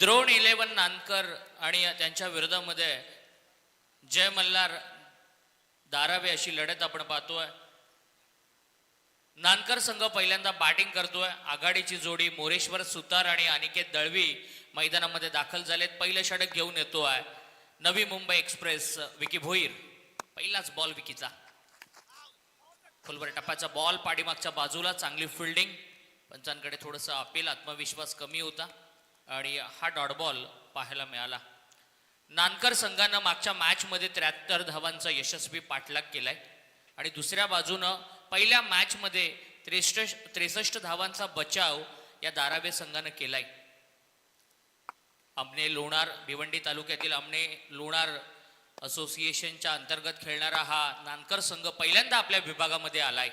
द्रोण 11 नानकर आणि त्यांच्या विरोधामध्ये जय मल्हार धारावे अशी लढत आपण पाहतोय। नानकर संघ पहिल्यांदा बॅटिंग करतोय। आघाडीची जोडी मोरेश्वर सुतार आणि अनिकेत दळवी मैदानामध्ये दाखल झालेत। पहिलं षटक घेऊन येतोय नवी मुंबई एक्सप्रेस विकी भोईर। पहिलाच बॉल विकीचा, फुलवर टप्प्याचा बॉल पाठीमागच्या बाजूला, चांगली फिल्डिंग। पंचांकडे थोडंसं अपील, आत्मविश्वास कमी होता आणि हा डॉट बॉल पाहायला मिळाला। नानकर संघानं मागच्या मॅच मध्ये 73 धावांचा यशस्वी पाठलाग केलाय आणि दुसऱ्या बाजूनं पहिल्या मॅच मध्ये 63 धावांचा बचाव या धारावे संघानं केलाय। अमने लोणार, भिवंडी तालुक्यातील अमने लोणार असोसिएशनच्या अंतर्गत खेळणारा हा नानकर संघ पहिल्यांदा आपल्या विभागामध्ये आलाय।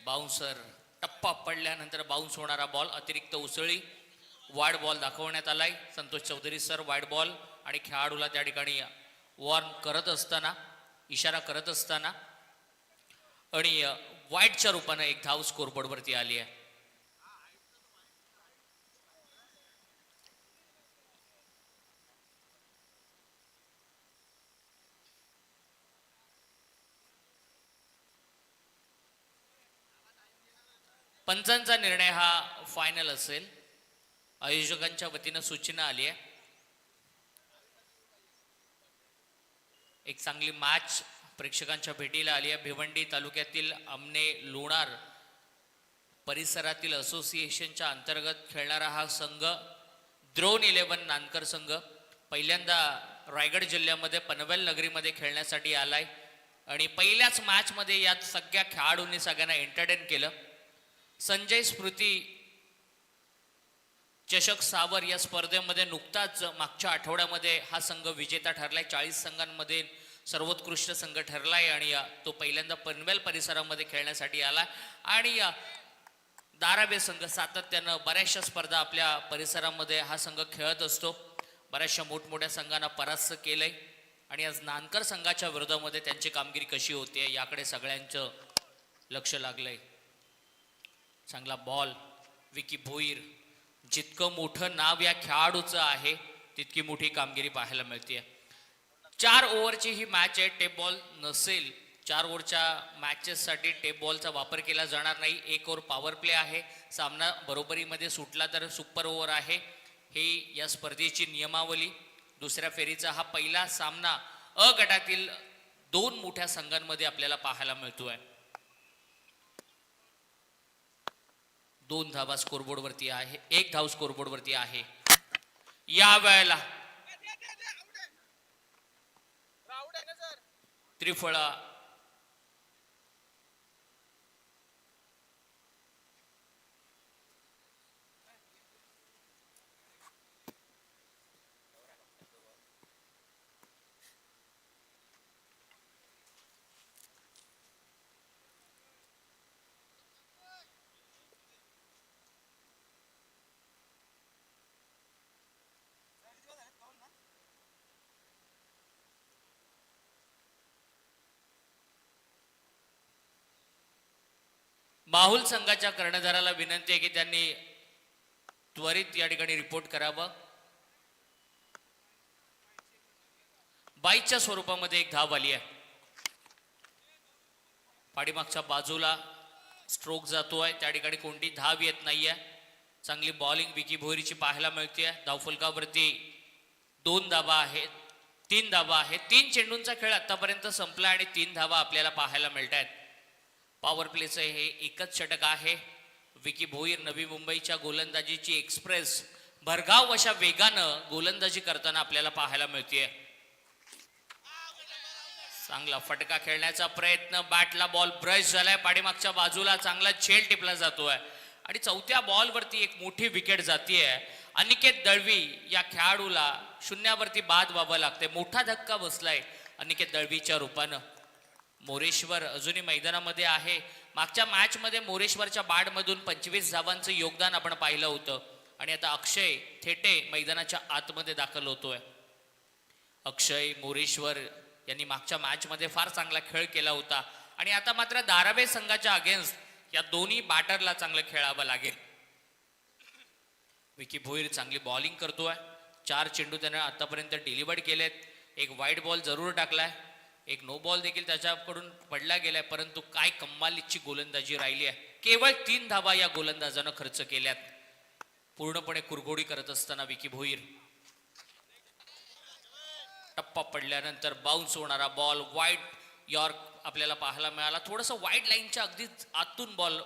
बाउन्सर, टप्पा पडल्यानंतर बाउन्स होणारा बॉल, अतिरिक्त उसळी, वाईड बॉल दाखवण्यात आलाय। Santosh Chaudhari sir wide ball आणि खेळाडूला त्या ठिकाणी वॉर्न करत असताना, इशारा करत असताना आणि वाईडच्या रूपाने एक धाव स्कोरबोर्ड वरती आली आहे। पंचांचा निर्णय हा फायनल असेल। आयोजकांच्या वतीनं सूचना आली आहे। एक चांगली मॅच प्रेक्षकांच्या भेटीला आली आहे। भिवंडी तालुक्यातील अमने लोणार परिसरातील असोसिएशनच्या अंतर्गत खेळणारा हा संघ द्रोण 11 नानकर संघ पहिल्यांदा रायगड जिल्ह्यामध्ये पनवेल नगरीमध्ये खेळण्यासाठी आलाय आणि पहिल्याच मॅच मध्ये या सगळ्या खेळाडूंनी सगळ्यांना एंटरटेन केलं। संजय स्मृती चषक सावर या स्पर्धेमध्ये नुकताच मागच्या आठवड्यामध्ये हा संघ विजेता ठरलाय। 40 संघांमध्ये सर्वोत्कृष्ट संघ ठरलाय आणि तो पहिल्यांदा पनवेल परिसरामध्ये खेळण्यासाठी आला आणि धारावे संघ सातत्यानं बऱ्याचशा स्पर्धा आपल्या परिसरामध्ये हा संघ खेळत असतो। बऱ्याचशा मोठमोठ्या संघांना परास्त केलंय आणि आज नानकर संघाच्या विरोधामध्ये त्यांची कामगिरी कशी होते याकडे सगळ्यांचं लक्ष लागलंय। चांगला बॉल विकी भोईर, जितकं मोठं नाव या खेळाडूचं आहे तितकी मोठी कामगिरी पाहायला मिळते। 4 ओव्हरची ही मॅच आहे, टेप बॉल नसेल। 4 ओव्हरच्या मॅचेससाठी टेप बॉलचा वापर केला जाणार नाही। 1 ओव्हर पॉवर प्ले आहे। सामना बरोबरीमध्ये सुटला तर सुपर ओव्हर आहे। हे या स्पर्धेची नियमावली। दुसऱ्या फेरीचा हा पहिला सामना अ गटातील 2 मोठ्या संघांमध्ये आपल्याला पाहायला मिळतोय। 2 धावा स्कोरबोर्ड वरती आहे, 1 धाव स्कोरबोर्ड वरती आहे। या वेळेला त्रिफळा माहुल संघाच्या कर्णधाराला विनंती आहे की त्यांनी त्वरित या ठिकाणी रिपोर्ट करावं। 22च्या स्वरूपामध्ये एक धाव आली आहे। पाठीमागच्या बाजूला स्ट्रोक जातोय, त्या ठिकाणी कोणती धाव येत नाहीये। चांगली बॉलिंग विकी भोईरची पाहायला मिळते। धावफलकावरती 2 धावा आहेत, 3 धावा आहेत। 3 चेंडूंचा खेळ आतापर्यंत संपला आणि 3 धावा आपल्याला पाहायला मिळत आहेत। पॉवर प्लेचं हे एकच षटक आहे। विकी भोईर नवी मुंबईच्या गोलंदाजीची एक्सप्रेस भरधाव अशा वेगानं गोलंदाजी करताना आपल्याला पाहायला मिळते। चांगला फटका खेळण्याचा प्रयत्न, बॅटला बॉल ब्रश झालाय, पाठीमागच्या बाजूला चांगला झेल टिपला जातोय आणि 4थ्या बॉलवरती एक मोठी विकेट जातीये। अनिकेत दळवी या खेळाडूला शून्यावरती बाद व्हावं लागते। मोठा धक्का बसलाय अनिकेत दळवीच्या रूपानं। मोरेश्वर अजूनही मैदानामध्ये आहे। मागच्या मॅच मध्ये मोरेश्वरच्या बॅटमधून 25 धावांचं योगदान आपण पाहिलं होतं आणि आता अक्षय थेटे मैदानाच्या आतमध्ये दाखल होतोय। अक्षय, मोरेश्वर यांनी मागच्या मॅच मध्ये फार चांगला खेळ केला होता आणि आता मात्र धारावे संघाच्या अगेन्स्ट या दोन्ही बॅटरला चांगलं खेळावं लागेल। विकी भोईर चांगली बॉलिंग करतोय. 4 चेंडू त्याने आतापर्यंत डिलिव्हर्ड केलेत. एक वाईट बॉल जरूर टाकलाय, एक नो बॉल देखील त्याच्याकडून पडला गेलाय, परंतु काय कमालीची गोलंदाजी राहिली आहे. केवळ 3 धावा या गोलंदाजानं खर्च केल्यात. पूर्णपणे कुरघोडी करत असताना विकी भोईर. टप्पा पडल्यानंतर बाउन्स होणारा बॉल, वाईड यॉर्क आपल्याला पाहायला मिळाला. थोडंसं वाईड लाईनच्या अगदीच आतून बॉल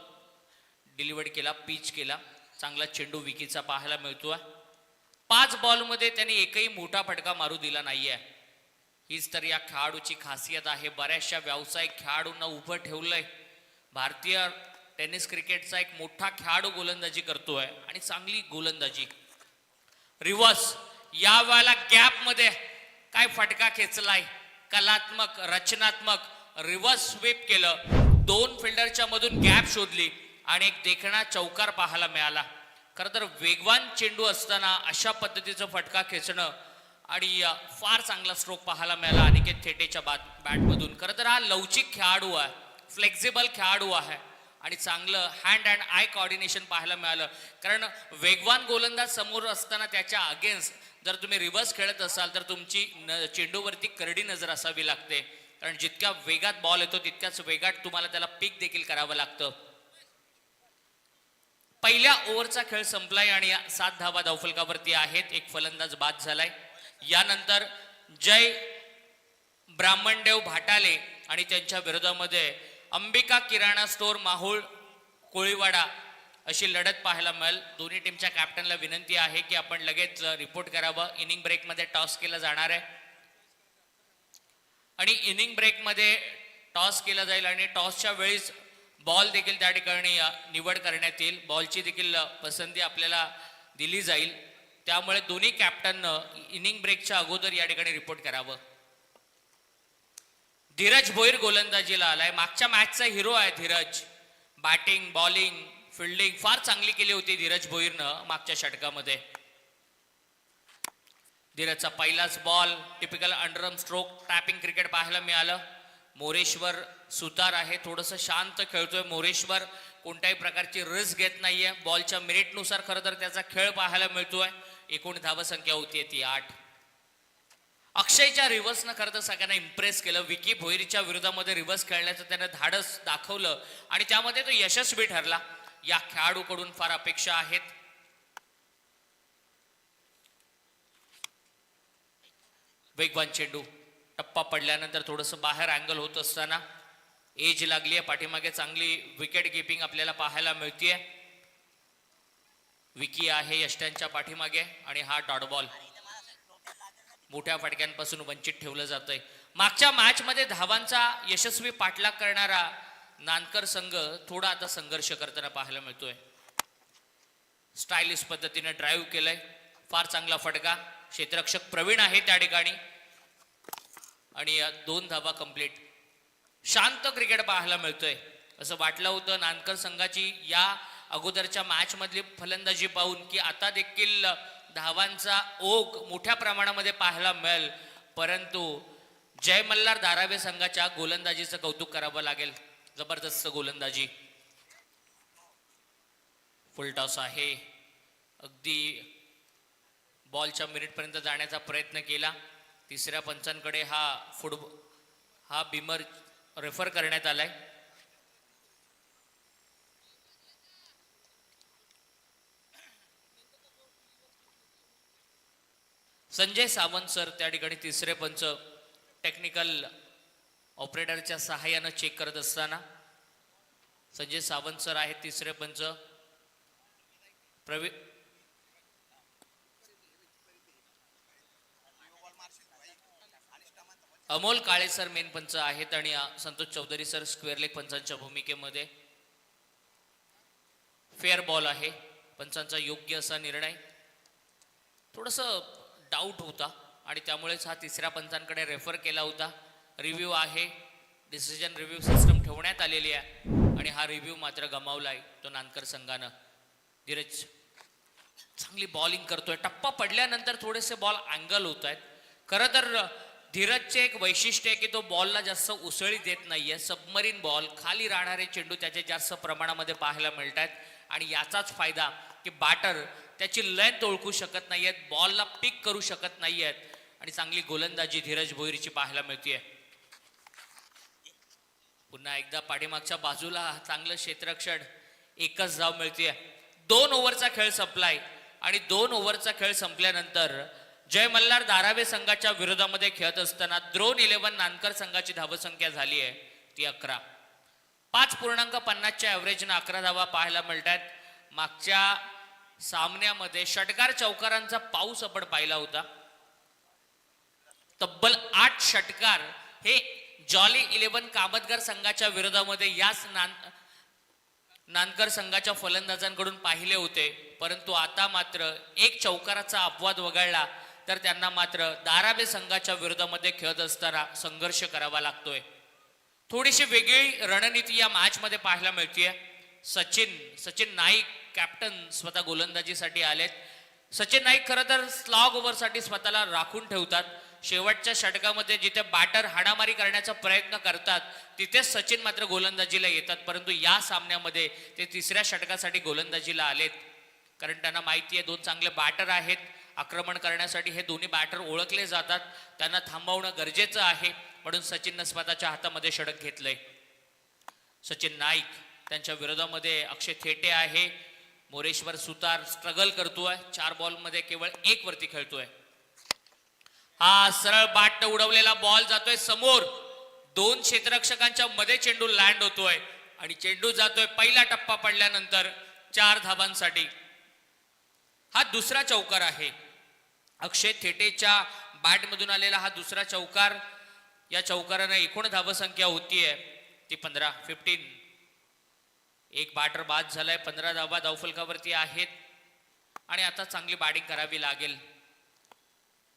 डिलिव्हर्ड केला, पिच केला. चांगला चेंडू विकीचा पाहायला मिळतोय. 5 बॉलमध्ये त्याने एकही मोठा फटका मारू दिला नाहीये. हीच तर या खेळाडूची खासियत आहे. बऱ्याचशा व्यावसायिक खेळाडूंना उभं ठेवलंय. भारतीय टेनिस क्रिकेटचा एक मोठा खेळाडू गोलंदाजी करतोय आणि चांगली गोलंदाजी. रिव्हर्स या वेळेला गॅप मध्ये काय फटका खेचलाय. कलात्मक रचनात्मक रिव्हर्स स्वीप केलं. 2 फिल्डरच्या मधून गॅप शोधली आणि एक देखणा चौकार पाहायला मिळाला. खरं तर वेगवान चेंडू असताना अशा पद्धतीचं फटका खेचणं आणि फार चांगला स्ट्रोक पाहायला मिळाला अनिकेत थेटेच्या बॅटमधून. खरं तर हा लवचिक खेळाडू आहे, फ्लेक्झिबल खेळाडू आहे आणि चांगलं हँड अँड आय कॉर्डिनेशन पाहायला मिळालं. कारण वेगवान गोलंदाज समोर असताना त्याच्या अगेन्स्ट जर तुम्ही रिव्हर्स खेळत असाल तर तुमची चेंडूवरती करडी नजर असावी लागते. कारण जितक्या वेगात बॉल येतो तितक्याच वेगात तुम्हाला त्याला पिक देखील करावं लागतं. पहिल्या ओव्हरचा खेळ संपलाय आणि 7 धावा धावफलकावरती आहेत. एक फलंदाज बाद झालाय. यानंतर जय ब्राह्मणदेव भाटाले आणि त्यांच्या विरोधामध्ये अंबिका किराणा स्टोर माहुळ कोळीवाडा अशी लढत पाहायला मिळेल. दोन्ही टीमच्या कॅप्टनला विनंती आहे की आपण लगेच रिपोर्ट करावं. इनिंग ब्रेकमध्ये टॉस केला जाणार आहे आणि इनिंग ब्रेकमध्ये टॉस केला जाईल आणि टॉसच्या वेळीच बॉल देखील त्या ठिकाणी निवड करण्यात येईल. बॉलची देखील पसंती आपल्याला दिली जाईल. त्यामुळे दोन्ही कॅप्टननं इनिंग ब्रेकच्या अगोदर या ठिकाणी रिपोर्ट करावं. धीरज भोईर गोलंदाजीला आलाय. मागच्या मॅचचा हिरो आहे धीरज. बॅटिंग बॉलिंग फिल्डिंग फार चांगली केली होती धीरज भोईरनं मागच्या षटकामध्ये. धीरजचा पहिलाच ball typical underarm stroke tapping cricket पाहायला मिळालं. मोरेश्वर सुतार आहे, थोडंसं शांत खेळतोय मोरेश्वर. कोणत्याही प्रकारची रिस्क घेत नाहीये. बॉलच्या मेरिटनुसार खरं तर त्याचा खेळ पाहायला मिळतोय. एकूण धावसंख्या होतीये ती 8. अक्षयच्या रिव्हर्सनं खरं तर सगळ्यांना इम्प्रेस केलं. विकी भोईरच्या विरोधामध्ये रिव्हर्स खेळण्याचं त्यानं धाडस दाखवलं आणि त्यामध्ये तो यशस्वी ठरला. या खेळाडूकडून फार अपेक्षा आहेत. वेगवान चेंडू टप्पा पडल्यानंतर थोडंसं बाहेर अँगल होत असताना एज लागली आहे पाठीमागे. चांगली विकेट कीपिंग आपल्याला पाहायला मिळतीये. विकी आहे यष्ट्यांच्या पाठीमागे आणि हा डॉट बॉल मोठ्या फटक्यांपासून वंचित ठेवलं जातंय. मागच्या मॅच मध्ये धावांचा यशस्वी पाठलाग करणारा नानकर संघ थोडा आता संघर्ष करताना पाहायला मिळतोय. स्टायलिश पद्धतीने ड्राईव्ह केलंय. फार चांगला फटका. क्षेत्ररक्षक प्रवीण आहे त्या ठिकाणी आणि 2 धावा कंप्लीट. शांत क्रिकेट पाहायला मिळतोय. असं वाटलं होतं नानकर संघाची या अगोदरच्या मॅच मधली फलंदाजी पाहून की आता देखील धावांचा ओघ मोठ्या प्रमाणामध्ये पाहायला मिळेल, परंतु जय मल्हार धारावी संघाच्या गोलंदाजीचं कौतुक करावं लागेल. जबरदस्त गोलंदाजी. फुल टॉस आहे. अगदी बॉलच्या मिनिटपर्यंत जाण्याचा प्रयत्न केला. तिसऱ्या पंचांकडे हा बिमर रेफर करण्यात आलाय. संजय सावंत सर त्या ठिकाणी तिसरे पंच टेक्निकल ऑपरेटरच्या सहाय्यानं चेक करत असताना संजय सावंत सर आहेत तिसरे पंच. अमोल काळे सर मेन पंच आहेत आणि Santosh Chaudhari sir square leg पंचांच्या भूमिकेमध्ये. फेअर बॉल आहे. पंचांचा योग्य असा निर्णय. थोडस डाऊट होता आणि त्यामुळेच हा तिसऱ्या पंचांकडे रेफर केला होता. रिव्ह्यू आहे. डिसिजन रिव्ह्यू सिस्टम ठेवण्यात आलेली आहे आणि हा रिव्ह्यू मात्र गमावलाय तो नानकर संघानं. धीरज चांगली बॉलिंग करतोय. टप्पा पडल्यानंतर थोडेसे बॉल अँगल होत आहेत. खरं तर धीरजचे एक वैशिष्ट्य आहे की तो बॉलला जास्त उसळी देत नाहीये. सबमरीन बॉल खाली राहणारे चेंडू त्याचे जास्त प्रमाणामध्ये पाहायला मिळत आहेत आणि याचाच फायदा की बॅटर त्याची लेंथ ओळखू शकत नाहीयेत, बॉलला पिक करू शकत नाहीयेत आणि चांगली गोलंदाजी धीरज भोईरची पाहायला मिळते. पुन्हा एकदा पाठीमागच्या बाजूला चांगलं क्षेत्ररक्षण, एकच धाव मिळते. 2 ओव्हरचा खेळ संपलाय आणि 2 ओव्हरचा खेळ संपल्यानंतर जय मल्हार धारावे संघाच्या विरोधामध्ये खेळत असताना द्रोण 11 नानकर संघाची धावसंख्या झाली आहे ती 11. 5.50च्या ॲव्हरेजनं 11 धावा पाहायला मिळतात. मागच्या सामन्यामध्ये षटकार चौकारांचा पाऊस आपण पाहिला होता. तब्बल 8 षटकार हे जॉली 11 कामतगर संघाच्या विरोधामध्ये याच नानकर संघाच्या फलंदाजांकडून पाहिले होते. परंतु आता मात्र एक चौकाराचा अपवाद वगळला तर त्यांना मात्र धारावे संघाच्या विरोधामध्ये खेळत असताना संघर्ष करावा लागतोय. थोडीशी वेगळी रणनीती या मॅच मध्ये पाहायला मिळते. सचिन नाईक कॅप्टन स्वतः गोलंदाजीसाठी आलेत. सचिन नाईक खरं तर स्लॉग ओव्हरसाठी स्वतःला राखून ठेवतात. शेवटच्या षटकामध्ये जिथे बॅटर हाणामारी करण्याचा प्रयत्न करतात तिथेच सचिन मात्र गोलंदाजीला येतात. परंतु या सामन्यामध्ये ते 3ऱ्या षटकासाठी गोलंदाजीला आलेत, कारण त्यांना माहिती आहे 2 चांगले बॅटर आहेत आक्रमण करण्यासाठी. हे दोन्ही बॅटर ओळखले जातात, त्यांना थांबवणं गरजेचं आहे. म्हणून सचिननं स्वतःच्या हातामध्ये षटक घेतलंय. सचिन नाईक त्यांच्या विरोधामध्ये अक्षय थेटे आहे. मोरेश्वर सुतार स्ट्रगल करतोय, 4 बॉलमध्ये केवळ 1 वरती खेळतोय. हा सरळ बाट उडवलेला बॉल जातोय समोर. 2 क्षेत्ररक्षकांच्या मध्ये चेंडू लँड होतोय आणि चेंडू जातोय पहिला टप्पा पडल्यानंतर 4 धावांसाठी. हा दुसरा चौकार आहे. अक्षय थेटेच्या बॅटमधून आलेला हा दुसरा चौकार. या चौकारानं एकूण धावसंख्या होतीये ती 15. एक बॅटर बाद झालाय. 15 धावा धावफलकावरती आहेत आणि आता चांगली बॅटिंग करावी लागेल,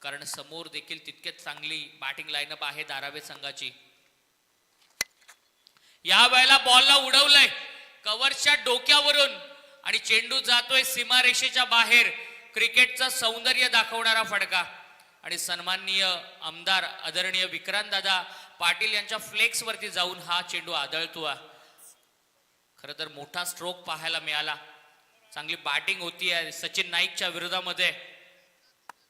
कारण समोर देखील तितकेच चांगली बॅटिंग लाईनअप आहे धारावे संघाची. या वेळेला बॉलला उडवलंय कव्हरच्या डोक्यावरून आणि चेंडू जातोय सीमारेषेच्या बाहेर. क्रिकेटचं सौंदर्य दाखवणारा फटका आणि सन्माननीय आमदार आदरणीय विक्रांत दादा पाटील यांच्या फ्लेक्स वरती जाऊन हा चेंडू आदळतो. खरं तर मोठा स्ट्रोक पाहायला मिळाला. चांगली बॅटिंग होतीये सचिन नाईकच्या विरोधामध्ये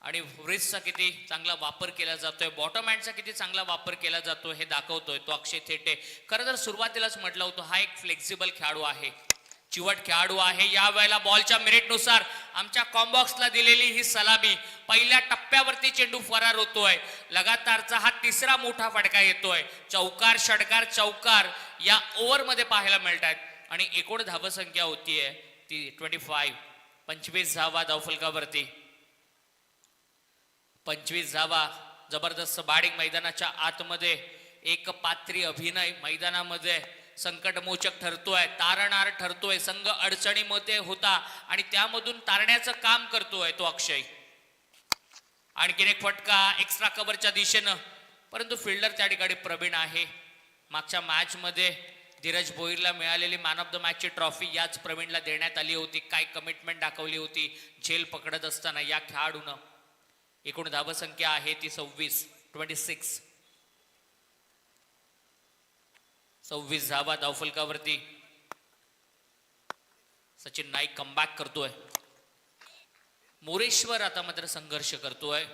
आणि रिस्कचा किती चांगला वापर केला जातोय, बॉटम हँडचा किती चांगला वापर केला जातोय हे दाखवतोय तो अक्षय थेटे. खरं तर सुरुवातीलाच म्हटलं होतं हा एक फ्लेक्झिबल खेळाडू आहे, चिवट खेळाडू आहे. या वेळेला बॉलच्या मेरिटनुसार आमच्या कॉम्बॉक्सला दिलेली ही सलामी पहिल्या टप्प्यावरती चेंडू फरार होतोय. लगातारचा हा 3रा मोठा फटका येतोय. चौकार षटकार चौकार या ओव्हरमध्ये पाहायला मिळतात आणि एकूण धावसंख्या होतीये ती 25. 25 धावा धावफलकावरती. 25 धावा. जबरदस्त बॅटिंग मैदानाच्या आतमध्ये एक पात्री अभिनय मैदानामध्ये संकटमोचक ठरतोय, तारणहार ठरतोय. संघ अडचणीमध्ये होता आणि त्यामधून तारण्याचं काम करतोय तो अक्षय. आणखीन एक फटका एक्स्ट्रा कव्हरच्या दिशेनं, परंतु फिल्डर त्या ठिकाणी प्रवीण आहे. मागच्या मॅच मध्ये धीरज भोईरला मिळालेली मॅन ऑफ द मॅचची ट्रॉफी याच प्रवीणला देण्यात आली होती. काय कमिटमेंट दाखवली होती झेल पकडत असताना या खेळाडूनं. एकूण धावसंख्या आहे ती 26. 26 धावा धावफलकावरती. सचिन नाईक कमबॅक करतोय. मोरेश्वर आता मात्र संघर्ष करतोय.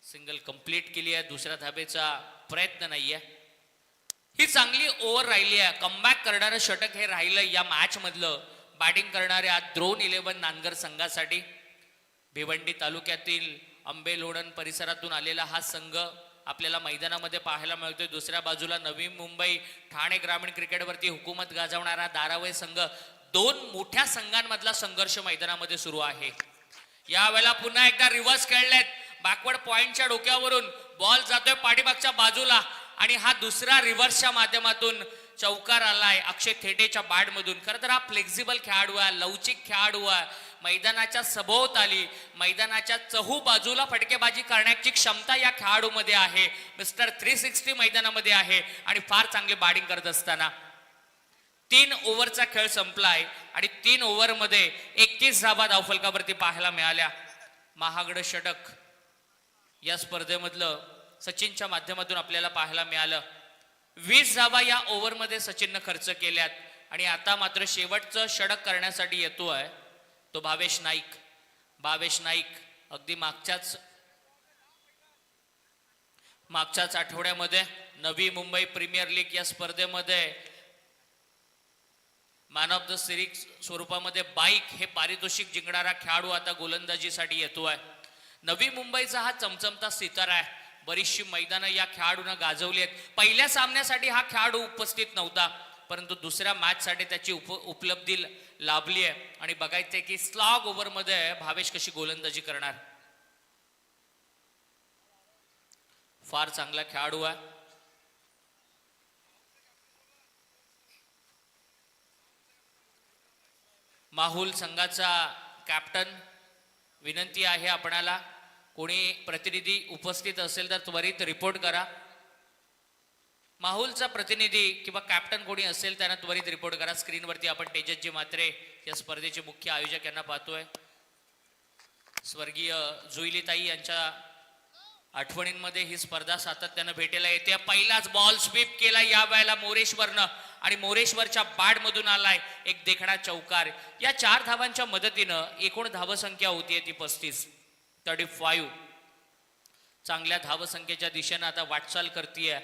सिंगल कंप्लीट केली आहे, 2ऱ्या धाबेचा प्रयत्न नाहीये. ही चांगली ओव्हर राहिली आहे. कमबॅक करणारं षटक हे राहिलं या मॅच मधलं बॅटिंग करणाऱ्या द्रोण 11 नानगर संघासाठी. भिवंडी तालुक्यातील आंबेलोणन परिसरातून आलेला हा संघ आपल्याला मैदानामध्ये पाहायला मिळतोय. दुसऱ्या बाजूला नवी मुंबई ठाणे ग्रामीण क्रिकेटवरती हुकूमत गाजवणारा धारावे संघ. 2 मोठ्या संघांमधला संघर्ष मैदानामध्ये सुरू आहे. यावेळेला पुन्हा एकदा रिव्हर्स खेळलेत. बॅकवर्ड पॉइंटच्या डोक्यावरून बॉल जातोय पाठीमागच्या बाजूला आणि हा दुसरा रिव्हर्सच्या माध्यमातून चौकार आलाय अक्षय थेटेच्या बॅटमधून. खरं तर हा फ्लेक्झिबल खेळाडू आहे, लवचिक खेळाडू आहे. मैदानाच्या सभोवताली मैदानाच्या चहू बाजूला फटकेबाजी करण्याची क्षमता या खेळाडूमध्ये आहे. मिस्टर 360 मैदानामध्ये आहे आणि फार चांगली बॅटिंग करत असताना 3 ओव्हरचा खेळ संपलाय आणि 3 ओव्हरमध्ये 21 धावा धावफलकावरती पाहायला मिळाल्या. महागड षटक या स्पर्धेमधलं सचिनच्या माध्यमातून आपल्याला पाहायला मिळालं. 20 धावा या ओव्हरमध्ये सचिननं खर्च केल्यात आणि आता मात्र शेवटचं षटक करण्यासाठी येतोय तो भावेश नाईक. भावेश नाईक अगदी मागच्याच आठवड्यामध्ये नवी मुंबई प्रीमियर लीग या स्पर्धेमध्ये मॅन ऑफ द सिरीज स्वरूपामध्ये बाईक हे पारितोषिक जिंकणारा खेळाडू आता गोलंदाजीसाठी येतोय. नवी मुंबईचा हा चमचमता सितारा आहे. बरीचशी मैदानं या खेळाडूनं गाजवली आहेत. पहिल्या सामन्यासाठी हा खेळाडू उपस्थित नव्हता, परंतु दुसऱ्या मॅच साठी त्याची उपलब्धी लाभली आहे. आणि बघायचंय की स्लॉग ओव्हर मध्ये भावेश कशी गोलंदाजी करणार. फार चांगला खेळाडू आहे. माहुल संघाचा कॅप्टन, विनंती आहे आपणाला कोणी प्रतिनिधी उपस्थित असेल तर त्वरित रिपोर्ट करा. माहुलचा प्रतिनिधी किंवा कॅप्टन कोणी असेल त्यांना त्वरित रिपोर्ट करा. स्क्रीनवरती आपण तेजसजी म्हात्रे या स्पर्धेचे मुख्य आयोजक यांना पाहतोय. स्वर्गीय जुईलीताई यांच्या आठवणींमध्ये ही स्पर्धा सातत्यानं भेटायला येते. पहिलाच बॉल स्वीप केला या वेळेला मोरेश्वरनं आणि मोरेश्वरच्या बॅट मधून आलाय एक देखणा चौकार. या 4 धावांच्या मदतीनं एकूण धावसंख्या होतीये ती 35. चांगल्या धावसंख्येच्या दिशेनं आता वाटचाल करतीये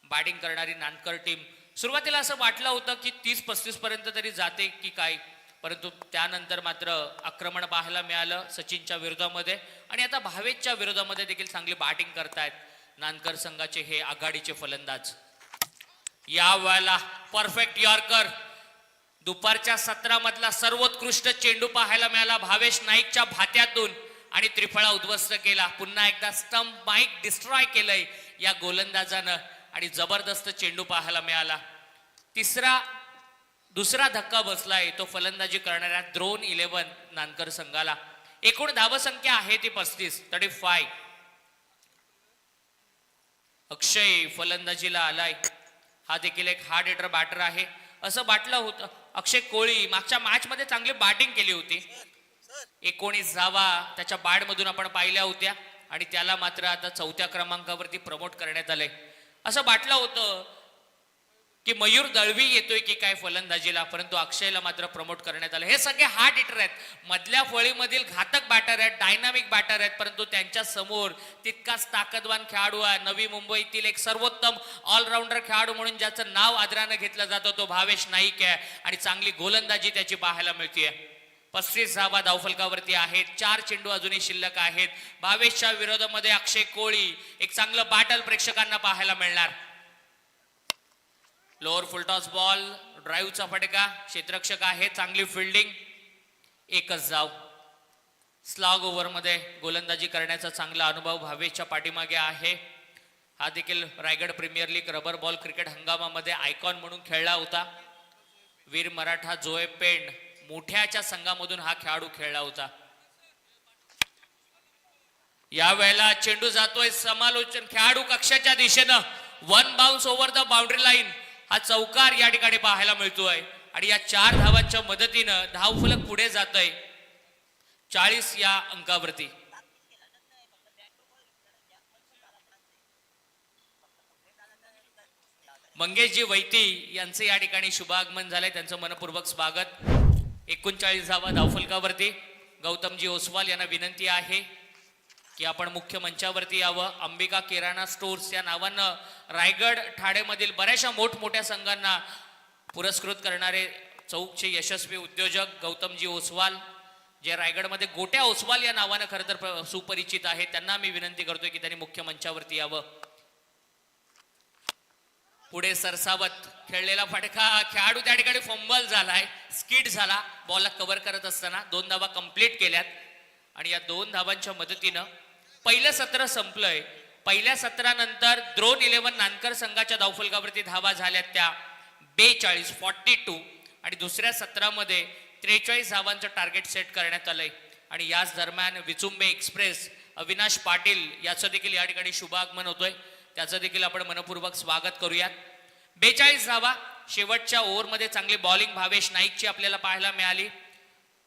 बॅटिंग करणारी नानकर टीम. सुरुवातीला असं वाटलं होतं की 30-35 पर्यंत तरी जाते की काय, परंतु त्यानंतर मात्र आक्रमण पाहायला मिळालं सचिनच्या विरोधामध्ये. आणि आता भावेशच्या विरोधामध्ये देखील चांगली बॅटिंग करतायत नानकर संघाचे हे आघाडीचे फलंदाज. या वेळेला परफेक्ट यॉर्कर, दुपारच्या 17 मधला सर्वोत्कृष्ट चेंडू पाहायला मिळाला भावेश नाईकच्या भात्यातून आणि त्रिफळा उद्ध्वस्त केला. पुन्हा एकदा स्टंप माईक डिस्ट्रॉय केलंय या गोलंदाजानं आणि जबरदस्त चेंडू पाहायला मिळाला. दुसरा धक्का बसलाय तो फलंदाजी करणाऱ्या द्रोण 11 नानकर संघाला. एकूण धावसंख्या आहे ती 35. अक्षय फलंदाजीला आलाय. हा देखील एक हार्ड हिटर बॅटर आहे असं वाटलं होतं. अक्षय कोळी मागच्या मॅच मध्ये चांगली बॅटिंग केली होती. 19 धावा त्याच्या बॅट मधून आपण पाहिल्या होत्या आणि त्याला मात्र आता 4थ्या क्रमांकावरती प्रमोट करण्यात आलंय. असं वाटलं होतं की मयूर दळवी येतोय की काय फलंदाजीला, परंतु अक्षयला मात्र प्रमोट करण्यात आलं. हे सगळे हार्ड हिटर आहेत, मधल्या फळीमधील घातक बॅटर आहेत, डायनामिक बॅटर आहेत, परंतु त्यांच्या समोर तितकाच ताकदवान खेळाडू आहे. नवी मुंबईतील एक सर्वोत्तम ऑलराऊंडर खेळाडू म्हणून ज्याचं नाव आदरानं घेतलं जातं तो भावेश नाईक आहे आणि चांगली गोलंदाजी त्याची पाहायला मिळते. 35 धावा धावफलकावरती आहेत. 4 चेंडू अजूनही शिल्लक आहेत. भावेशच्या विरोधामध्ये अक्षय कोळी, एक चांगलं बॅटल प्रेक्षकांना पाहायला मिळणार. लोअर फुलटॉस बॉल, ड्राईव्हचा फटका, क्षेत्ररक्षक आहे, चांगली फिल्डिंग, एकच धाव. स्लॉग ओव्हर मध्ये गोलंदाजी करण्याचा चांगला अनुभव भावेशच्या पाठीमागे आहे. हा देखील Raigad premier league rubber ball cricket हंगामामध्ये आयकॉन म्हणून खेळला होता. वीर मराठा जोए पेंड मोठ्याच्या संघामधून हा खेळाडू खेळला होता. या वेळेला चेंडू जातोय समालोचन खेळाडू कक्षाच्या दिशेनं. 1 bounce over the boundary line हा चौकार या ठिकाणी पाहायला मिळतोय आणि या 4 धावांच्या मदतीनं धावफलक पुढे जातोय 40 या अंकावरती. मंगेशजी वैती यांचे या ठिकाणी शुभागमन झालंय, त्यांचं मनपूर्वक स्वागत. 39 धावा धावफलकावरती. गौतमजी ओसवाल यांना विनंती आहे की आपण मुख्य मंचावरती यावं. अंबिका किराणा स्टोर्स या नावानं रायगड ठाणेमधील बऱ्याचशा मोठमोठ्या संघांना पुरस्कृत करणारे चौकचे यशस्वी उद्योजक गौतमजी ओसवाल, जे रायगडमध्ये गोट्या ओसवाल या नावानं खरं तर सुपरिचित आहेत, त्यांना मी विनंती करतोय की त्यांनी मुख्य मंचावरती यावं. पुढे सरसावत खेळलेला फटका, खेळाडू त्या ठिकाणी फंबल झालाय, स्किड झाला बॉलला कव्हर करत असताना. 2 धावा कंप्लीट केल्यात आणि या 2 धावांच्या मदतीनं पहिलं सत्र संपलंय. पहिल्या सत्रानंतर द्रोण 11 नानकर संघाच्या धावफलकावरती धावा झाल्यात त्या 42 आणि दुसऱ्या सत्रामध्ये 43 धावांचं टार्गेट सेट करण्यात आलंय. आणि याच दरम्यान विचुंबे एक्सप्रेस अविनाश पाटील याचं देखील या ठिकाणी शुभागमन होतोय, त्याचं देखील आपण मनपूर्वक स्वागत करूयात. 42 धावा शेवटच्या ओव्हरमध्ये चांगली बॉलिंग भावेश नाईकची आपल्याला पाहायला मिळाली.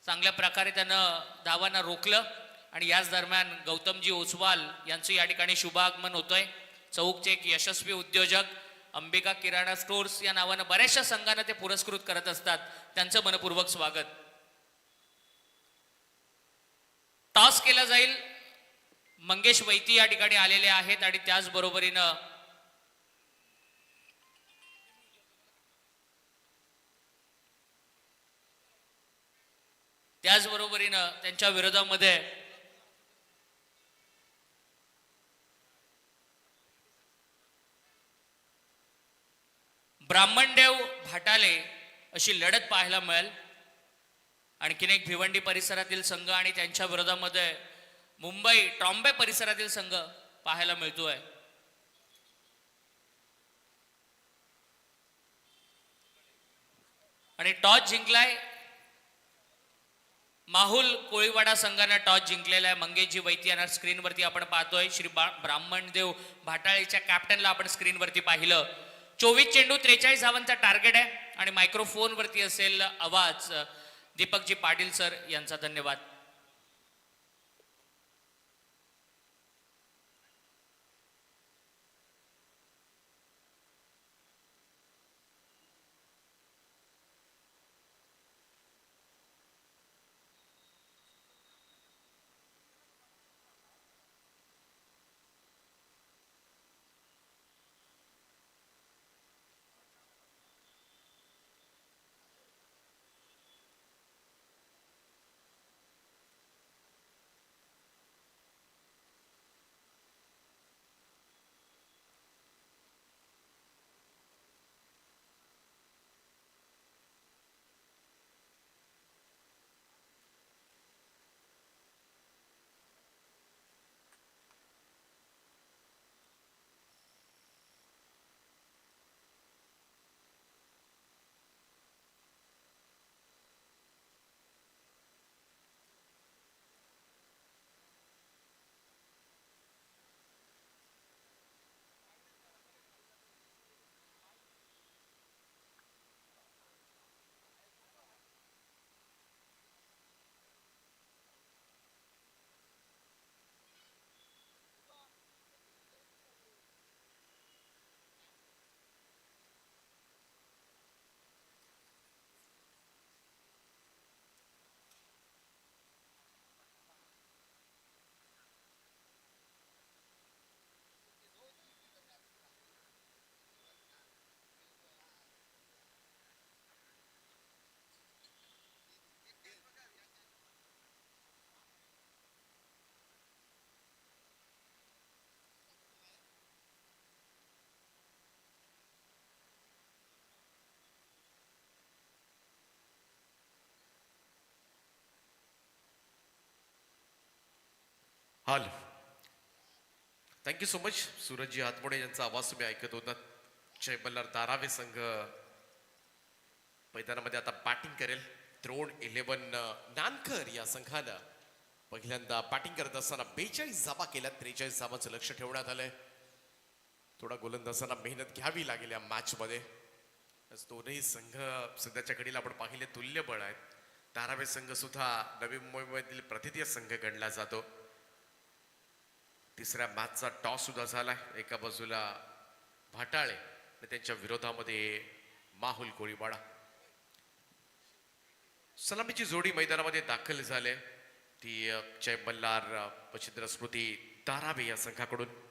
चांगल्या प्रकारे त्यानं धावांना रोखलं आणि याच दरम्यान गौतमजी ओसवाल यांचं या ठिकाणी शुभागमन होतोय. चौकचे एक यशस्वी उद्योजक, अंबिका किराणा स्टोर्स या नावानं बऱ्याचशा संघांना ते पुरस्कृत करत असतात, त्यांचं मनपूर्वक स्वागत. टॉस केला जाईल. मंगेश वैती या ठिकाणी आलेले आहेत आणि त्याचबरोबरीनं त्यांच्या विरोधामध्ये ब्राह्मणदेव भाटाले अशी लढत पाहायला मिळेल. आणखीन एक भिवंडी परिसरातील संघ आणि त्यांच्या विरोधामध्ये मुंबई ट्रॉम्बे परिसरातील संघ पाहायला मिळतोय. आणि टॉस जिंकलाय माहुल कोळीवाडा संघाने टॉस जिंकलेला आहे. मंगेशजी वैती यांना स्क्रीनवरती आपण पाहतोय. श्री ब्राह्मणदेव भाटाळेच्या कॅप्टनला आपण स्क्रीनवरती पाहिलं. 24 चेंडू 43 धावांचा टार्गेट आहे आणि मायक्रोफोन वरती असेल आवाज दीपकजी पाटील सर यांचा. धन्यवाद. Hello, thank you so much. सूरजजी हातमोडे यांचा आवाज तुम्ही ऐकत होतात. जय मल्हार धारावे संघ मैदानामध्ये आता बॅटिंग करेल. द्रोण 11 नानकर या संघानं पहिल्यांदा बॅटिंग करत असताना 42 धावा केल्या. 43 धावांचं लक्ष ठेवण्यात आलंय. थोडा गोलंदाजांना मेहनत घ्यावी लागेल या मॅच मध्ये. दोन्ही संघ सध्याच्या घडीला आपण पाहिले तुल्यबळ आहेत. धारावे संघ सुद्धा नवी मुंबईमधील प्रतिथीय संघ गणला जातो. तिसऱ्या मॅचचा टॉस सुद्धा झालाय. एका बाजूला भाटाळे आणि त्यांच्या विरोधामध्ये माहुल कोळीवाडा. सलामीची जोडी मैदानामध्ये दाखल झाले. ती जय मल्हार मच्छिंद्र स्मृती धारावे या संघाकडून.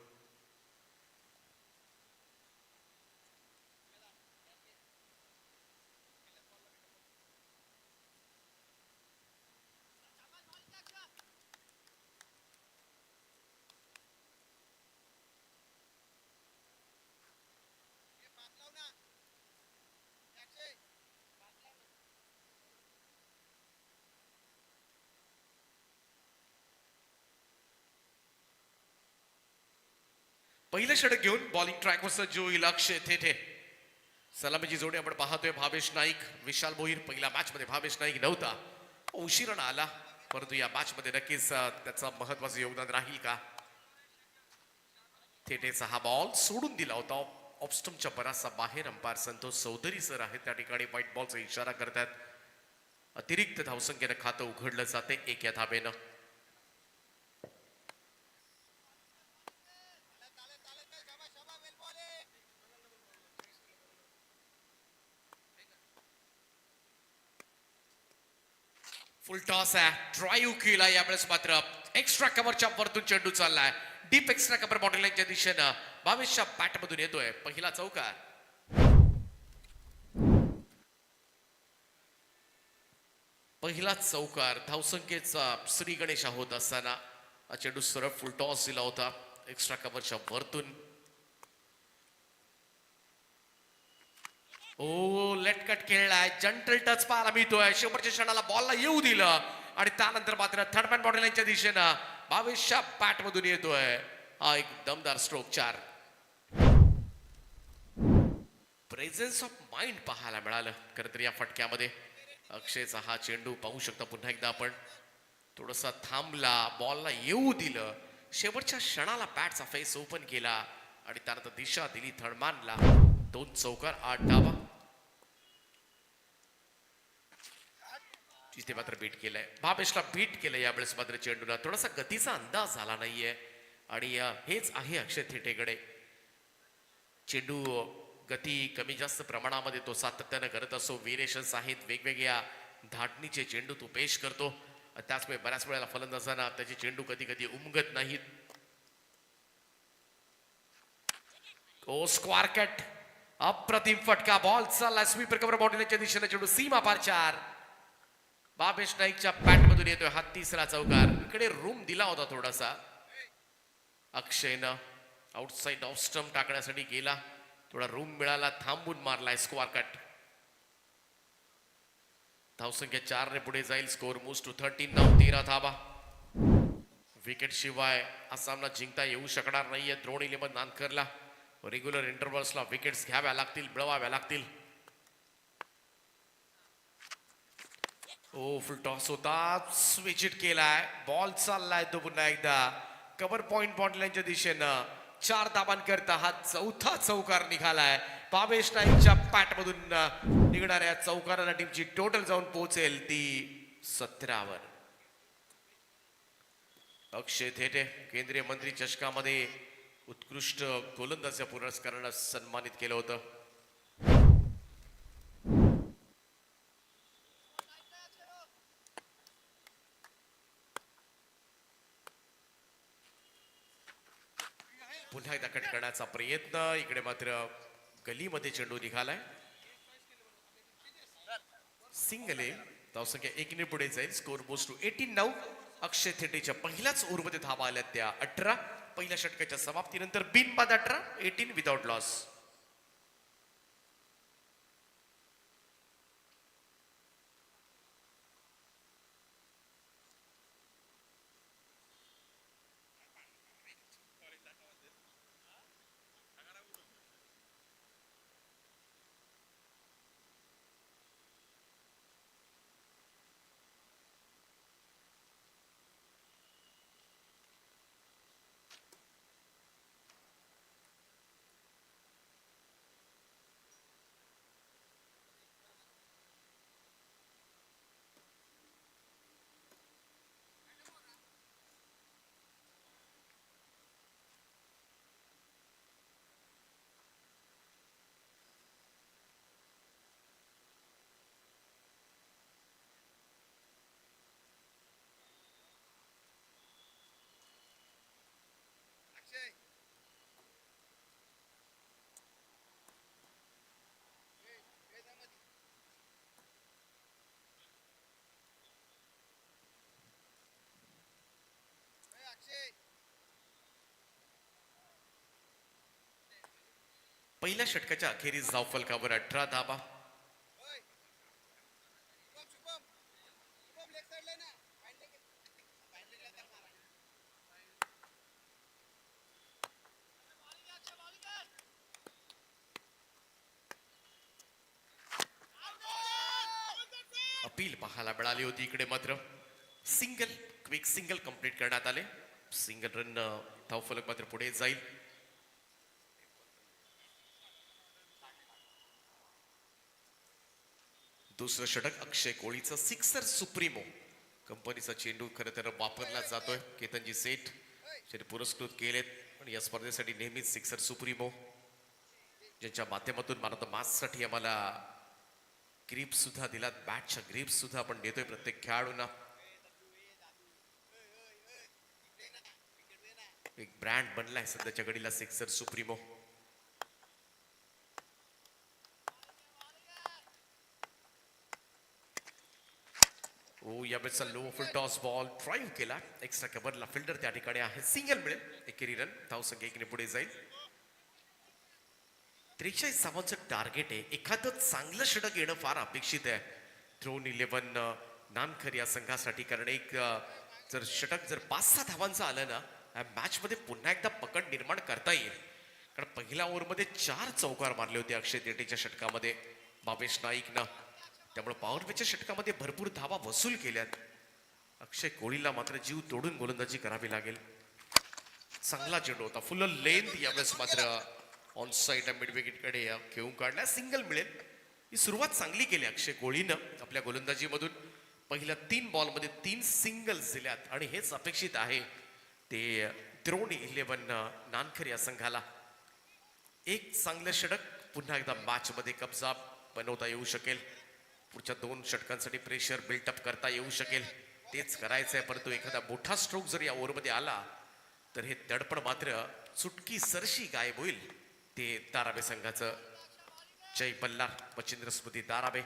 पहिलं षटक घेऊन बॉलिंग ट्रॅकवर जो लक्ष थेटे. सलामीची जोडी आपण पाहतोय. भावेश नाईक, विशाल भोईर. पहिल्या मॅच मध्ये भावेश नाईक नव्हता, उशिरानं आला, परंतु या मॅच मध्ये नक्कीच त्याचं महत्वाचं योगदान राहील का. थेटेचा हा बॉल सोडून दिला होता ऑफस्टमच्या बराचसा बाहेर. अंपायर संतोष चौधरी सर आहेत त्या ठिकाणी व्हाईट बॉलचा इशारा करतात. अतिरिक्त धावसंख्येनं खातं उघडलं जाते 1 या धावेनं. फुल टॉस आहे, ड्राईव्ह केला यावेळेस मात्र एक्स्ट्रा कव्हरच्या वरतून चेंडू चाललाय डीप एक्स्ट्रा कव्हर बॉटल लाईनच्या दिशेनं 22च्या बॅट मधून येतोय पहिला चौकार. पहिला चौकार धावसंख्येचा श्री गणेश होत असताना हा चेंडू सरळ फुल टॉस दिला होता एक्स्ट्रा कव्हरच्या वरतून. ओ लेट कट खेळलाय, जंटल टच पाहायला मिळतोय शेवटच्या क्षणाला बॉलला येऊ दिलं आणि त्यानंतर मात्र थर्ड मॅन बॉटल लाईनच्या दिशेनं 22च्या बॅट मधून येतोय हा एक दमदार स्ट्रोक 4. प्रेझेन्स ऑफ माइंड पाहायला मिळालं खरं तर या फटक्यामध्ये. अक्षयचा हा चेंडू पाहू शकता पुन्हा एकदा आपण, थोडासा थांबला, बॉलला येऊ दिलं, शेवटच्या क्षणाला बॅटचा फेस ओपन केला आणि त्यानंतर दिशा दिली थर्डमॅनला. 2 चौकार 8 धावा. तिथे मात्र बीट केलंय, भावेशला बीट केलंय यावेळेस मात्र चेंडूला. थोडासा गतीचा अंदाज झाला नाहीये आणि हेच आहे अक्षय थिटेकडे. चेंडू गती कमी जास्त प्रमाणामध्ये तो सातत्यानं करत असतो. व्हेरिएशन्स आहेत, वेगवेगळ्या धाटणीचे चेंडू तो पेश करतो. त्याचमुळे बऱ्याच वेळेला फलंदाजांना त्याचे चेंडू कधी कधी उमगत नाहीत. ओ स्क्वार कट, अप्रतिम फटका, बॉल चालला स्वीपर कव्हर बॉटलच्या दिशेने, चेंडू सीमा पार 4. भावेश नाईकच्या बॅट मधून येतोय हा तिसरा चौकार. इकडे रूम दिला होता थोडासा अक्षयनं, आउटसाइड ऑफ स्टंप टाकण्यासाठी गेला, थोडा रूम मिळाला, थांबून मारलाय स्क्वार कट. धावसंख्या 4 ने पुढे जाईल. स्कोर मूव्स टू 13 13 धावा. विकेट शिवाय हा सामना जिंकता येऊ शकणार नाहीये द्रोण 11 नानकरला. रेग्युलर इंटरव्हल्सला विकेट्स घ्याव्या लागतील, मिळवाव्या लागतील. ओ फुल टॉस होता, स्विच इट केलाय, बॉल चाललाय तो पुन्हा एकदा कव्हर पॉइंट बॉटल लाईनच्या दिशेनं. 4 धाबांकरता हा चौथा चौकार निघालाय. भावेश नाईकच्या बॅट मधून निघणाऱ्या चौकाराला टीमची टोटल जाऊन पोहोचेल ती 17 वर. अक्षय थेटे केंद्रीय मंत्री चषकामध्ये उत्कृष्ट गोलंदाज पुरस्कारानं सन्मानित केलं होतं. पुन्हा एकदा कट करण्याचा प्रयत्न, इकडे मात्र गलीमध्ये चेंडू निघालाय. सिंगल आहे, धावसंख्या 1 ने पुढे जाईल. स्कोर मोस्ट टू 18 अक्षय थेटेच्या पहिल्याच ओव्हरमध्ये धावा आल्या त्या 18. पहिल्या षटकाच्या समाप्तीनंतर बिनबाद 18, 18 विदाउट लॉस. पहिल्या षटकाच्या अखेरीस धाव फलकावर 18 धाबा. अपील पाहायला मिळाली होती. इकडे मात्र सिंगल, क्विक सिंगल कंप्लीट करण्यात आले. सिंगल रन धावफलक मात्र पुढे जाईल. दुसरं षटक अक्षय कोळीचं सिक्सर सुप्रीमो कंपनीचा चेंडू खरं तर वापरला जातोय. केतनजी सेठ ज्यांनी पुरस्कृत केलेत आणि या स्पर्धेसाठी नेहमीच सिक्सर सुप्रीमो ज्यांच्या माध्यमातून मान ऑफ द मॅचसाठी आम्हाला ग्रीप सुद्धा दिलात, बॅटच्या ग्रीप सुद्धा आपण देतोय प्रत्येक खेळाडूंना. एक ब्रँड बनलाय सध्याच्या घडीला सिक्सर सुप्रीमो. ओ यावेळेचा low full toss ball drive केला, एक्स्ट्रा कव्हरला फिल्डर त्या ठिकाणी आहे, सिंगल मिळेल, एकेरी रन, धावसंख्या 1 ने पुढे जाईल. 43 धावांचं टार्गेट आहे, एखादं चांगलं षटक येणं फार अपेक्षित आहे थ्रोन 11 नानखर या संघासाठी. कारण एक जर षटक जर 5-6 धावांचं आलं ना, मॅच मध्ये पुन्हा एकदा पकड निर्माण करता येईल. कारण पहिल्या ओव्हरमध्ये 4 चौकार मारले होते अक्षय तेटेच्या षटकामध्ये भावेश नाईकनं, त्यामुळे पॉवर प्लेच्या षटकामध्ये भरपूर धावा वसूल केल्यात. अक्षय कोळीला मात्र जीव तोडून गोलंदाजी करावी लागेल. चांगला चेंडू होता, फुल लेंथ, यावेळेस मात्र ऑन साईड मिड विकेटकडे घेऊन काढला, सिंगल मिळेल. ही सुरुवात चांगली केली अक्षय कोळीनं आपल्या गोलंदाजीमधून. पहिल्या 3 बॉलमध्ये 3 सिंगल्स दिल्यात आणि हेच अपेक्षित आहे ते द्रोण 11 नानखर या संघाला. एक चांगलं षटक पुन्हा एकदा मॅच मध्ये कब्जा बनवता येऊ शकेल, पुढच्या 2 षटकांसाठी प्रेशर बिल्टअप करता येऊ शकेल, तेच करायचंय. परंतु एखादा मोठा स्ट्रोक जर या ओव्हरमध्ये आला तर हे दडपण मात्र चुटकी सरशी गायब होईल. ते दाराबे संघाचं जय बल्लार, मच्छिंद्र स्मृती दाराबे.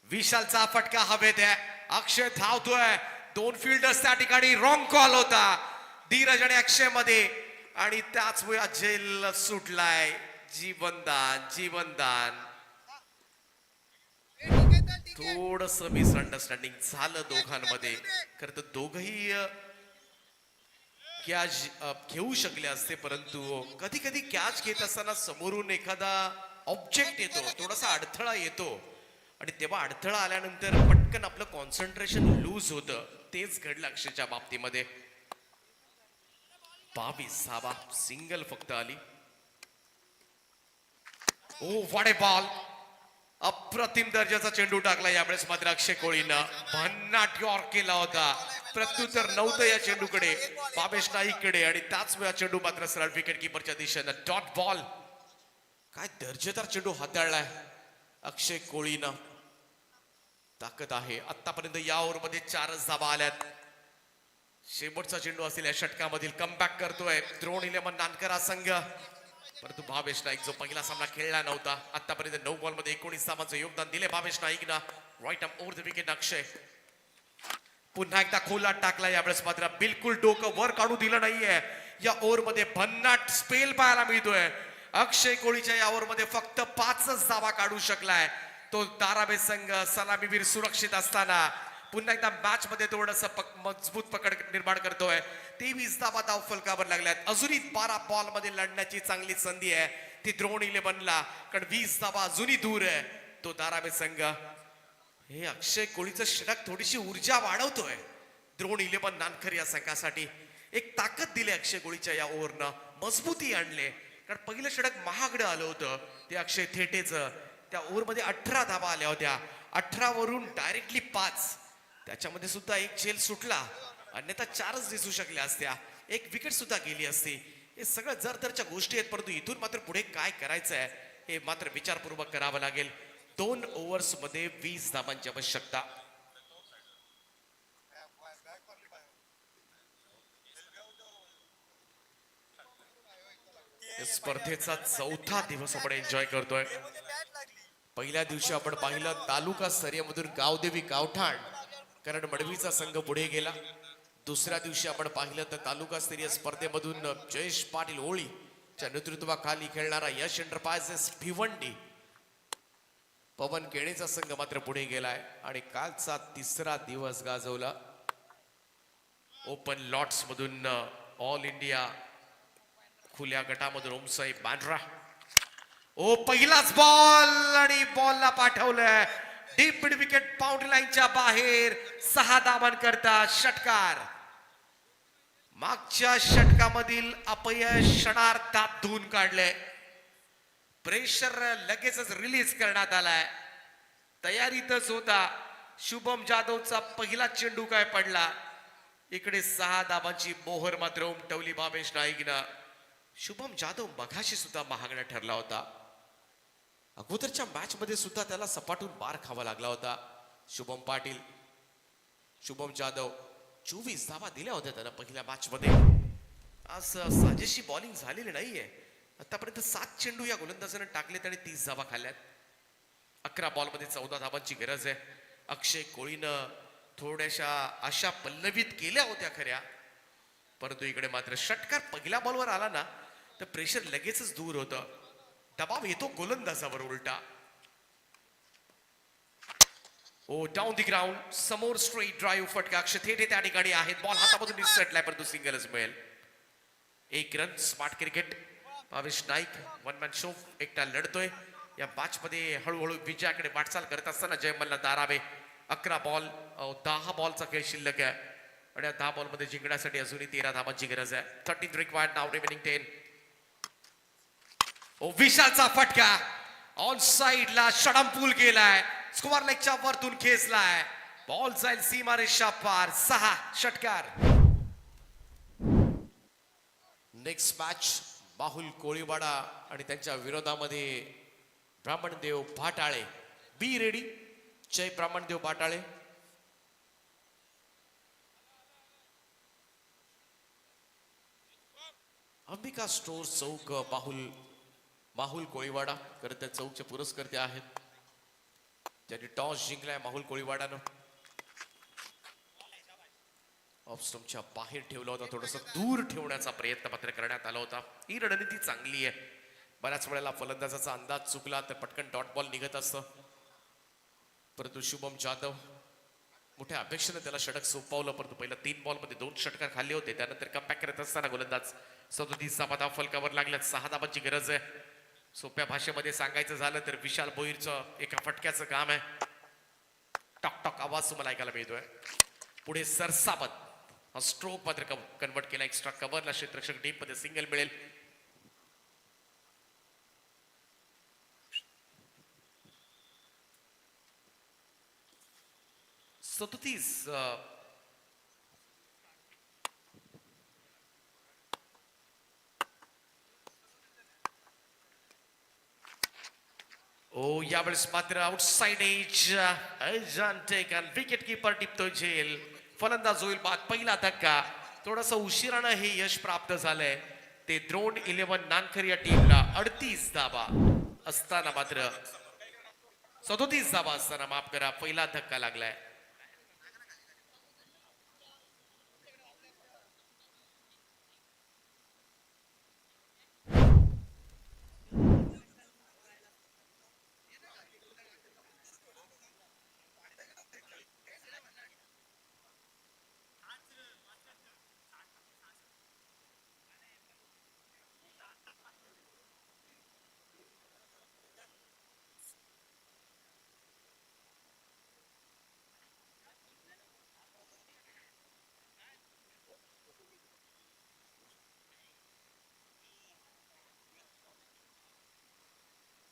विशालचा फटका हवेत आहे, अक्षय धावतोय, 2 फिल्डर्स त्या ठिकाणी, रॉंग कॉल होता धीरज आणि अक्षय मध्ये, आणि त्याच वेळा जेल सुटलाय. जीवनदान जीवनदान. थोडस मिसअंडरस्टँडिंग झालं दोघांमध्ये. खरं तर दोघही कॅच घेऊ शकले असते, परंतु कधी कधी कॅच घेत असताना समोरून एखादा ऑब्जेक्ट येतो, थोडासा अडथळा येतो, आणि तेव्हा अडथळा आल्यानंतर पटकन आपलं कॉन्सन्ट्रेशन लूज होतं. तेच घडलं अक्षयच्या बाबतीमध्ये. 22 धावा, सिंगल फक्त आली. ओ व्हॉट ए बॉल, अप्रतिम दर्जाचा चेंडू टाकला यावेळेस मात्र अक्षय कोळीनं. भन्नाट यॉर्क केला होता, प्रत्युत्तर नव्हतं या चेंडूकडे भावेश नाईककडे, आणि त्याच वेळा चेंडू मात्र सरळ विकेट किपरच्या दिशेनं. Dot ball. काय दर्जेदार चेंडू हाताळलाय अक्षय कोळीनं. ताकद आहे. आतापर्यंत या ओव्हरमध्ये 4च धावा आल्यात. शेवटचा चेंडू असेल या षटकामधील. कमबॅक करतोय द्रोण 11 नानकर हा संघ, परंतु भावेश नाईक जो पहिला सामना खेळला नव्हता, आतापर्यंत 9 बॉलमध्ये 19 धावांचं योगदान दिले भावेश नाईकना. Right arm over the wicket Akshay. पुन्हा एकदा खोलात टाकला, यावेळेस मात्र बिलकुल डोकं वर काढू दिलं नाहीये. या ओव्हरमध्ये भन्नाट स्पेल पाहायला मिळतोय. अक्षय कोळीच्या या ओव्हरमध्ये फक्त 5च धावा काढू शकलाय तो दाराबे संघ. सलामीवीर सुरक्षित असताना पुन्हा एकदा मॅच मध्ये थोडस मजबूत पकड निर्माण करतोय. 23 धावा धाव फलकावर लागल्यात. अजूनही 12 बॉल मध्ये लढण्याची चांगली संधी आहे ती द्रोण 11ला, कारण 20 धावा अजूनही दूर आहे तो दाराबे संघ. हे अक्षय कोळीचं षटक थोडीशी ऊर्जा वाढवतोय द्रोण 11 नानखर या संघासाठी. एक ताकद दिली अक्षय कोळीच्या या ओव्हरनं, मजबूती आणले. कारण पहिलं षटक महागडं आलं होतं ते अक्षय थेटेचं. त्या ओव्हरमध्ये 18 धावा आल्या होत्या, 18 वरून डायरेक्टली 5, त्याच्यामध्ये सुद्धा एक झेल सुटला, अन्यथा 4च दिसू शकल्या असत्या, एक विकेट सुद्धा गेली असती. हे सगळं जरदरच्या गोष्टी आहेत, परंतु इथून मात्र पुढे काय करायचं आहे हे मात्र विचारपूर्वक करावं लागेल. 2 ओव्हर्स मध्ये 20 धावांची आवश्यकता. स्पर्धेचा 4था दिवस आपण एन्जॉय करतोय. पहिल्या दिवशी आपण पाहिलं तालुका स्तरीयमधून गावदेवी गावठाण कारण मडवीचा संघ पुढे गेला. दुसऱ्या दिवशी आपण पाहिलं तर तालुका स्तरीय स्पर्धेमधून जयेश पाटील होळीच्या नेतृत्वाखाली खेळणारा यश एंटरप्राइजेस भिवंडी पवन केणेचा संघ मात्र पुढे गेलाय. आणि कालचा 3रा दिवस गाजवला ओपन लॉट्स मधून ऑल इंडिया खुल्या गटामधून ओमसाई बांद्रा. ओ पहिलाच बॉल आणि बॉलला पाठवलंय डीप मिड विकेट बाउंड्री लाईनच्या बाहेर. 6 धावांकरता षटकार. मागच्या षटकामधील अपयश क्षणार्धात धुवून काढले. प्रेशर लगेचच रिलीज करण्यात आलाय. तयारीतच होता. शुभम जाधवचा पहिला चेंडू काय पडला. इकडे 6 धावांची मोहर मात्र उमटवली भावेश नाईकनं. शुभम जाधव मघाशी सुद्धा महागडा ठरला होता. अगोदरच्या मॅच मध्ये सुद्धा त्याला सपाटून मार खावा लागला होता. शुभम पाटील, शुभम जाधव 24 धावा दिल्या होत्या त्याला पहिल्या मॅच मध्ये. आज साजेशी बॉलिंग झालेली नाहीये. आतापर्यंत 7 चेंडू या गोलंदाजाने टाकलेत आणि 30 धावा खाल्ल्यात. 11 बॉल मध्ये 14 धावांची गरज आहे. अक्षय कोळीनं थोड्याशा आशा पल्लवित केल्या होत्या खऱ्या, परंतु इकडे मात्र षटकार पहिल्या बॉलवर आला ना तर प्रेशर लगेचच दूर होतं. दबाव येतो गोलंदाजावर उलटा. ओ डाऊन दी ग्राउंड, समोर स्ट्रेट ड्राईव्ह फटका. अक्षय थेट त्या ठिकाणी आहेत. बॉल हातामधून निसटलाय परंतु सिंगलच मिळेल. 1 run. Smart cricket. Bhavesh Naik one man show एकटा लढतोय. या मॅच मध्ये हळूहळू विजयाकडे वाटचाल करत असताना जय मल्हार दारावे. 11 बॉल 10 बॉलचा खेळ शिल्लक आहे आणि या 10 बॉल मध्ये जिंकण्यासाठी अजूनही 13 धावांची गरज आहे. 13 रिक्वायर्ड नाव, रिमेनिंग 10. ओ विशालचा फटका ऑन साइडला षडंपूल केलाय. स्क्वेअर लेगच्या वरतून खेचलाय. बॉल जाईल सीमारेषा पार. 6 षटकार. नेक्स्ट मॅच बाहुल कोळीवाडा आणि त्यांच्या विरोधामध्ये ब्राह्मणदेव भाटाळे. Be ready. जय ब्राह्मणदेव भाटाळे. अंबिका स्टोर चौक माहुल कोळीवाडा खरं तर चौकचे पुरस्कर्ते आहेत. त्यांनी टॉस जिंकलाय माहुल कोळीवाडानं. ऑफ स्टंपच्या बाहेर ठेवला होता. थोडस दूर ठेवण्याचा प्रयत्न मात्र करण्यात आला होता. ही रणनीती चांगली आहे. बऱ्याच वेळेला फलंदाजाचा अंदाज चुकला तर पटकन डॉट बॉल निघत असतं, परंतु शुभम जाधव मोठ्या अपेक्षेने त्याला षटक सोपवलं. परंतु पहिल्या 3 बॉल मध्ये 2 षटकार खाल्ले होते. त्यानंतर कमबॅक करत असताना गोलंदाज 37 धावा फलकावर लागल्यात. 6 धावांची गरज आहे. सोप्या भाषेमध्ये सांगायचं झालं तर विशाल भोईरचं एका फटक्याचं काम आहे. टॉक टॉक आवाज तुम्हाला ऐकायला मिळतोय. पुढे सरसाबत हा स्ट्रोक मात्र कन्वर्ट केला. एक्स्ट्रा कव्हरला क्षेत्ररक्षक डीप मध्ये सिंगल मिळेल. ओ यावेळेस मात्र आउटसाइड एज टेक आणि विकेट कीपर टिपतोय झेल. फलंदाज होईल बाद. पहिला धक्का. थोडस उशिरानं हे यश प्राप्त झालंय. ते द्रोण 11 नानखर या टीमला 38 धावा असताना मात्र 37 धावा असताना माफ करा पहिला धक्का लागलाय.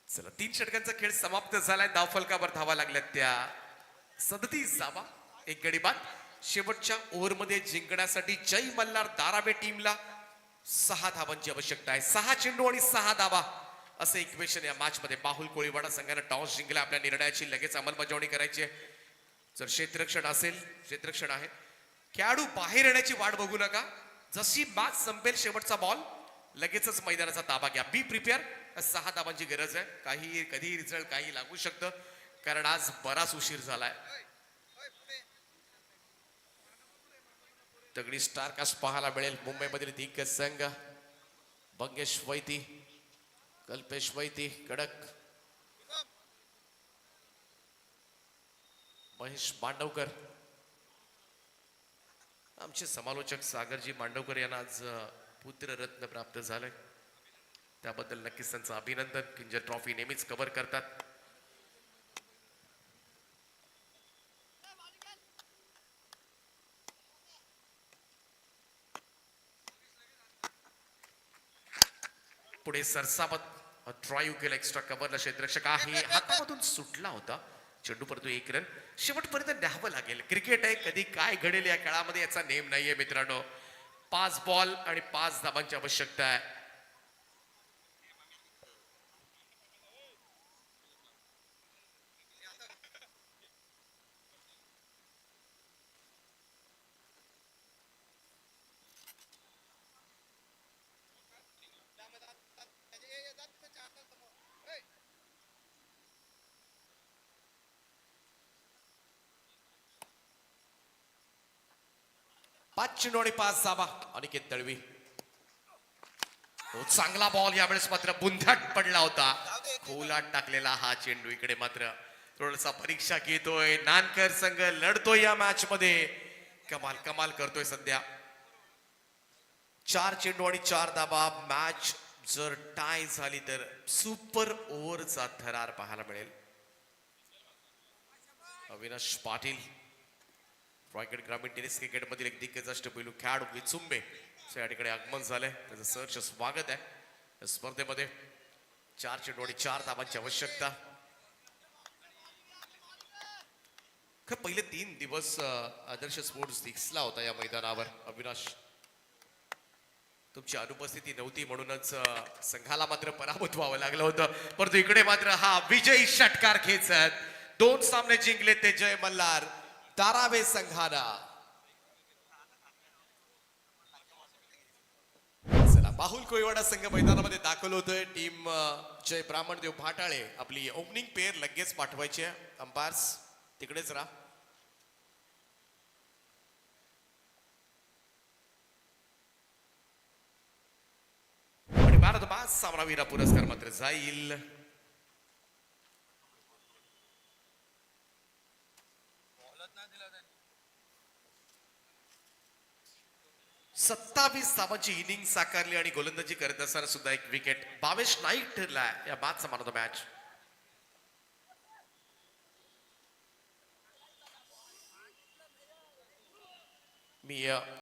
चला 3 षटकांचा खेळ समाप्त झालाय. धावफलकावर धावा लागल्यात त्या 37 धावा. 1 गडी बाद. शेवटच्या ओव्हरमध्ये जिंकण्यासाठी जय मल्हार दारावे टीमला 6 धावांची आवश्यकता आहे. 6 चेंडू आणि 6 धावा असं इक्वेशन या मॅच मध्ये. बाहुल कोळीवाडा संघाने टॉस जिंकला. आपल्या निर्णयाची लगेच अंमलबजावणी करायची आहे. जर क्षेत्ररक्षण असेल, क्षेत्ररक्षण आहे, खेळाडू बाहेर येण्याची वाट बघू नका. जशी मॅच संपेल शेवटचा बॉल लगेचच मैदानाचा ताबा घ्या. Be prepare. 6 धावांची गरज आहे. काही कधी रिझल्ट काही लागू शकतं कारण आज बराच उशीर झालाय. तगडी स्टार कास्ट पाहायला मिळेल. मुंबईमधील दिग्गज संघ बंगेश वैती, कल्पेश वैती, कडक, महेश मांडवकर. आमचे समालोचक सागरजी मांडवकर यांना आज पुत्ररत्न प्राप्त झालंय. त्याबद्दल नक्कीच त्यांचं अभिनंदन. किंजर ट्रॉफी नेहमीच कव्हर करतात. पुढे सरसाबत ड्राईव्ह केला. एक्स्ट्रा कव्हरला क्षेत्ररक्षक आहे. हातामधून सुटला होता चेंडू, परंतु 1 रन. शेवटपर्यंत न्यावं लागेल. क्रिकेट आहे, कधी काय घडेल या काळामध्ये याचा नेम नाहीये मित्रांनो. 5 बॉल आणि 5 धावांची आवश्यकता आहे. 5 चेंडू आणि 5 धावा. अनिकेत दळवी. तो चांगला बॉल यावेळेस मात्र बुंध्यात पडला होता. खोलात टाकलेला हा चेंडू. इकडे मात्र थोडासा परीक्षा घेतोय नानकर संघ. लढतोय या मॅच मध्ये. कमाल कमाल करतोय सध्या. 4 चेंडू आणि 4 धावा. मॅच जर टाय झाली तर सुपर ओव्हरचा थरार पाहायला मिळेल. अविनाश पाटील रायगड ग्रामीण टेनिस क्रिकेट मधील एक दिग्गज अष्टपैलू खेळाडू विचुंबे या ठिकाणी आगमन झालंय. त्याचं सहर्ष स्वागत आहे या स्पर्धेमध्ये. 4 चेंडू आणि 4 धावांची आवश्यकता. पहिले 3 दिवस आदर्श स्पोर्ट्स दिसला होता या मैदानावर. अविनाश तुमची अनुपस्थिती नव्हती म्हणूनच संघाला मात्र पराभूत व्हावं लागलं होतं. परंतु इकडे मात्र हा विजयी षटकार खेचत 2 सामने जिंकले ते जय मल्हार धारावे संघाला. चला बाहुल कोळीवाडा संघ मैदानामध्ये दाखल होतोय. टीम जय ब्राह्मणदेव भाटाळे आपली ओपनिंग पेअर लगेच पाठवायची आहे. अंपायर्स तिकडेच राहा. आणि भारत बाद सामनावीरा पुरस्कार मात्र जाईल 27 धावांची इनिंग साकारली आणि गोलंदाजी करत असताना सुद्धा एक विकेट. भावेश नाईक ठरला या बादचा man of the match. Me